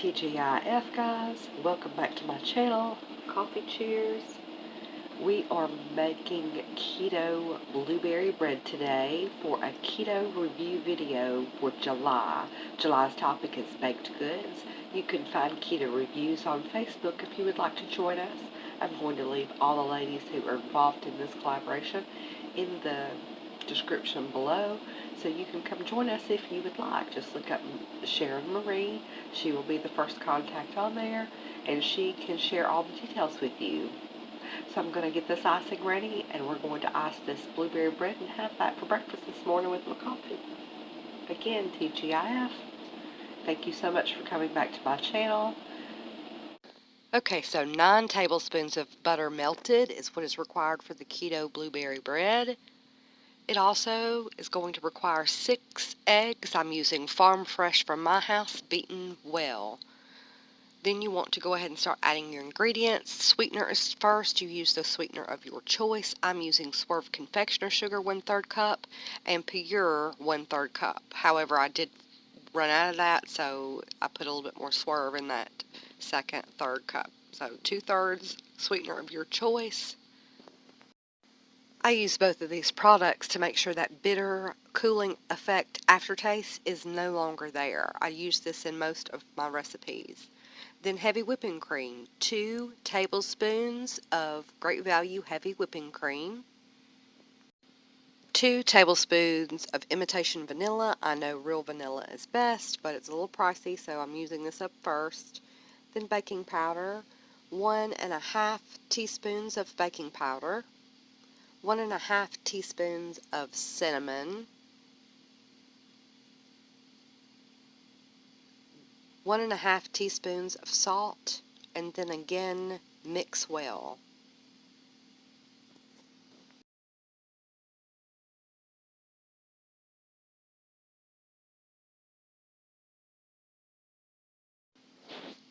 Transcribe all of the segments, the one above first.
TGIF guys, welcome back to my channel. Coffee cheers. We are making keto blueberry bread today for a keto review video for July. July's topic is baked goods. You can find keto reviews on Facebook if you would like to join us. I'm going to leave all the ladies who are involved in this collaboration in the description below, so you can come join us if you would like. Just look up Sharon Marie. She will be the first contact on there, and she can share all the details with you. So I'm going to get this icing ready, and we're going to ice this blueberry bread and have that for breakfast this morning with my coffee. Again, TGIF. Thank you so much for coming back to my channel. Okay, so 9 tablespoons of butter melted is what is required for the keto blueberry bread. It also is going to require 6 eggs. I'm using farm fresh from my house, beaten well. Then you want to go ahead and start adding your ingredients. Sweetener is first. You use the sweetener of your choice. I'm using Swerve confectioner sugar 1/3 cup and Pure 1/3 cup. However, I did run out of that, so I put a little bit more Swerve in that second, third cup. So 2/3 sweetener of your choice. I use both of these products to make sure that bitter cooling effect aftertaste is no longer there. I use this in most of my recipes. Then heavy whipping cream, 2 tablespoons of Great Value heavy whipping cream, 2 tablespoons of imitation vanilla. I know real vanilla is best, but it's a little pricey, so I'm using this up first. Then baking powder, 1½ teaspoons of baking powder, 1½ teaspoons of cinnamon, 1½ teaspoons of salt, and then again mix well.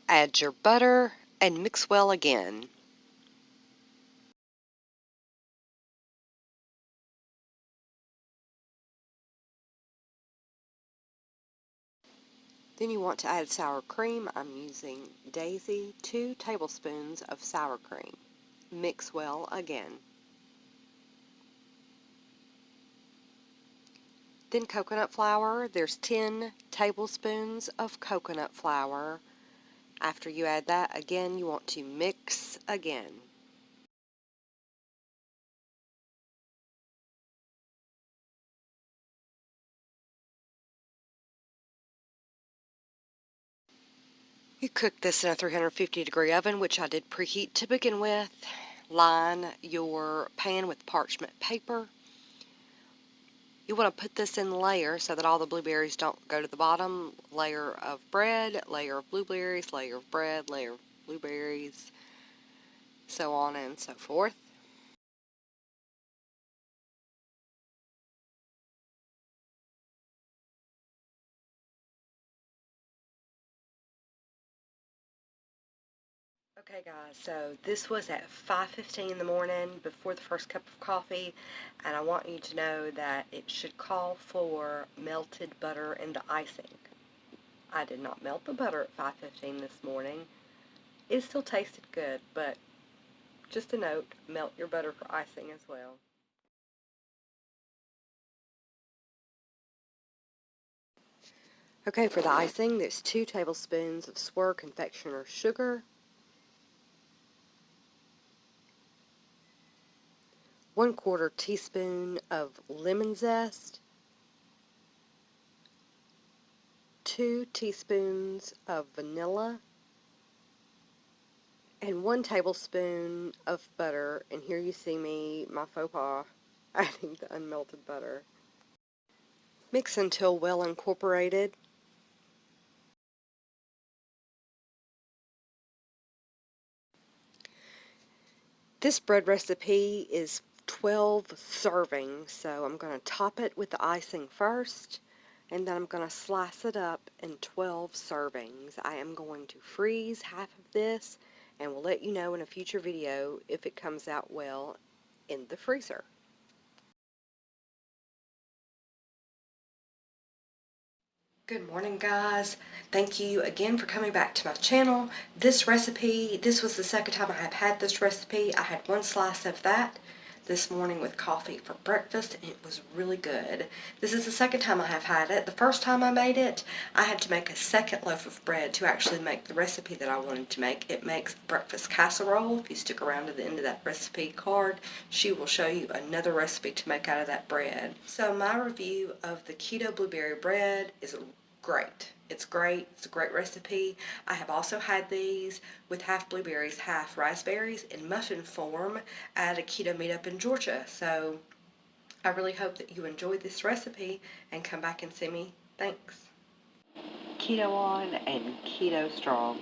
Add your butter and mix well again. Then you want to add sour cream. I'm using Daisy, 2 tablespoons of sour cream. Mix well again. Then coconut flour. There's 10 tablespoons of coconut flour. After you add that, again, you want to mix again. You cook this in a 350-degree oven, which I did preheat to begin with. Line your pan with parchment paper. You want to put this in layers so that all the blueberries don't go to the bottom. Layer of bread, layer of blueberries, layer of bread, layer of blueberries, so on and so forth. Okay guys, so this was at 5:15 in the morning before the first cup of coffee, and I want you to know that it should call for melted butter into icing. I did not melt the butter at 5:15 this morning. It still tasted good, but just a note, melt your butter for icing as well. Okay, for the icing, there's 2 tablespoons of Swerve confectioner sugar, 1/4 teaspoon of lemon zest, 2 teaspoons of vanilla, and 1 tablespoon of butter. And here you see me, my faux pas, adding the unmelted butter. Mix until well incorporated. This bread recipe is 12 servings, so I'm going to top it with the icing first, and then I'm going to slice it up in 12 servings. I am going to freeze half of this, and we'll let you know in a future video if it comes out well in the freezer. Good morning, guys. Thank you again for coming back to my channel. This recipe, this was the second time I have had this recipe. I had one slice of that this morning with coffee for breakfast, and it was really good. This is the second time I have had it. The first time I made it, I had to make a second loaf of bread to actually make the recipe that I wanted to make. It makes breakfast casserole. If you stick around to the end of that recipe card, she will show you another recipe to make out of that bread. So my review of the keto blueberry bread is great. It's great. It's a great recipe. I have also had these with half blueberries, half raspberries in muffin form at a keto meetup in Georgia. So I really hope that you enjoyed this recipe and come back and see me. Thanks. Keto on and keto strong.